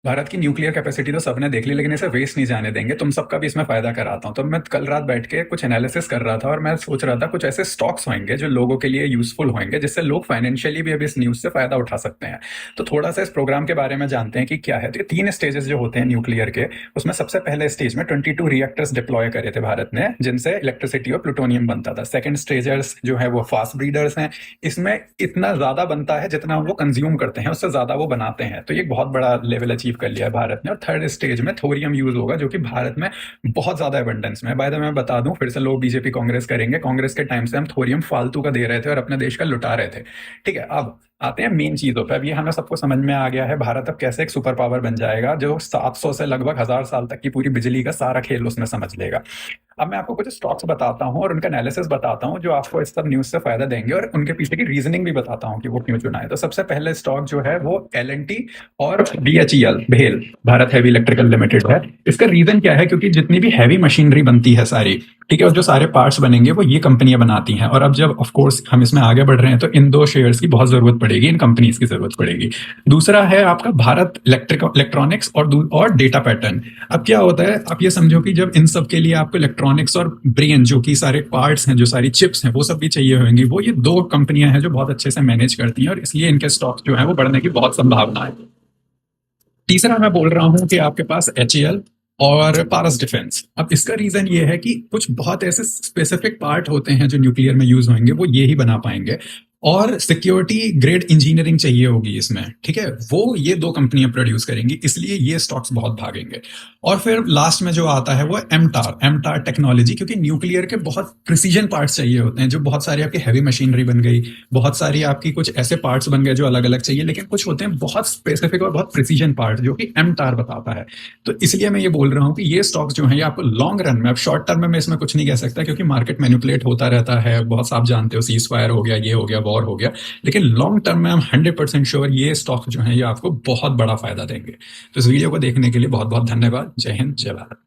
भारत की nuclear capacity तो सबने देख ली, लेकिन इसे वेस्ट नहीं जाने देंगे। तुम सबका भी इसमें फायदा कराता हूँ। तो मैं कल रात बैठ के कुछ एनालिसिस कर रहा था और मैं सोच रहा था कुछ ऐसे स्टॉक्स होंगे जो लोगों के लिए यूजफुल होंगे, जिससे लोग फाइनेंशियली भी अभी इस न्यूज से फायदा उठा सकते हैं। तो थोड़ा सा इस प्रोग्राम के बारे में जानते हैं कि क्या है। तो ये 3 स्टेजेस जो होते हैं न्यूक्लियर के, उसमें सबसे पहले स्टेज में 22 रिएक्टर्स डिप्लॉय करे थे भारत ने, जिनसे इलेक्ट्रिसिटी और प्लूटोनियम बनता था। सेकंड स्टेजर्स जो है वो फास्ट ब्रीडर्स हैं। इसमें इतना ज्यादा बनता है जितना वो कंज्यूम करते हैं, उससे ज्यादा वो बनाते हैं। तो ये एक बहुत बड़ा लेवल अचीव कर लिया है भारत ने। और थर्ड स्टेज में थोरियम यूज होगा, जो कि भारत में बहुत ज्यादा एबंडेंस में है। बाय द वे मैं बता दूं, फिर से लोग बीजेपी कांग्रेस करेंगे, कांग्रेस के टाइम से हम थोरियम फालतू का दे रहे थे और अपने देश का लुटा रहे थे। ठीक है, अब आते हैं मेन चीजों पे। अब ये हमें सबको समझ में आ गया है, भारत अब कैसे एक सुपर पावर बन जाएगा, जो 700 से लगभग 1000 साल तक की पूरी बिजली का सारा खेल उसमें समझ लेगा। अब मैं आपको कुछ स्टॉक्स बताता हूँ और उनका एनालिसिस बताता हूँ, जो आपको इस सब न्यूज से फायदा देंगे, और उनके पीछे की रीजनिंग भी बताता हूँ कि वो क्यों चुना है। तो सबसे पहले स्टॉक जो है वो L&T और BHEL, भेल, भारत हैवी इलेक्ट्रिकल लिमिटेड है। इसका रीजन क्या है? क्योंकि जितनी भी हैवी मशीनरी बनती है सारी, ठीक है, और जो सारे पार्ट्स बनेंगे वो ये कंपनियां बनाती हैं। और अब जब ऑफ कोर्स हम इसमें आगे बढ़ रहे हैं, तो इन दो शेयर्स की बहुत जरूरत पड़ेगी, इन कंपनीज की जरूरत पड़ेगी। दूसरा है आपका भारत इलेक्ट्रॉनिक्स और डेटा पैटर्न। अब क्या होता है, आप ये समझो कि जब इन सब के लिए आपको इलेक्ट्रॉनिक्स और ब्रेन, जो कि सारे पार्ट्स हैं, जो सारी चिप्स हैं, वो सब भी चाहिए होंगी, वो ये दो कंपनियां हैं जो बहुत अच्छे से मैनेज करती हैं, और इसलिए इनके स्टॉक्स जो है वो बढ़ने की बहुत संभावना है। तीसरा मैं बोल रहा हूं कि आपके पास HAL और पारस डिफेंस। अब इसका रीजन ये है कि कुछ बहुत ऐसे स्पेसिफिक पार्ट होते हैं जो न्यूक्लियर में यूज होंगे, वो ये ही बना पाएंगे। और सिक्योरिटी ग्रेड इंजीनियरिंग चाहिए होगी इसमें, ठीक है, वो ये दो कंपनियां प्रोड्यूस करेंगी, इसलिए ये स्टॉक्स बहुत भागेंगे। और फिर लास्ट में जो आता है वो एमटार टेक्नोलॉजी, क्योंकि न्यूक्लियर के बहुत प्रिसीजन पार्ट्स चाहिए होते हैं, जो बहुत सारी आपकी हैवी मशीनरी बन गई, बहुत सारी आपकी कुछ ऐसे पार्ट्स बन गए जो अलग अलग चाहिए, लेकिन कुछ होते हैं बहुत स्पेसिफिक और बहुत प्रिसीजन पार्ट, जो कि एमटार बताता है। तो इसलिए मैं ये बोल रहा हूँ कि ये स्टॉक्स जो हैं ये आपको लॉन्ग रन में, अब शॉर्ट टर्म में मैं इसमें कुछ नहीं कह सकता, क्योंकि मार्केट मैनिपुलेट होता रहता है, बहुत आप जानते हो, सीज फायर हो गया, ये हो गया, वॉर हो गया। लेकिन लॉन्ग टर्म में हम 100% श्योर ये स्टॉक जो है ये आपको बहुत बड़ा फायदा देंगे। तो इस वीडियो को देखने के लिए बहुत बहुत धन्यवाद। जय हिंद, जय भारत।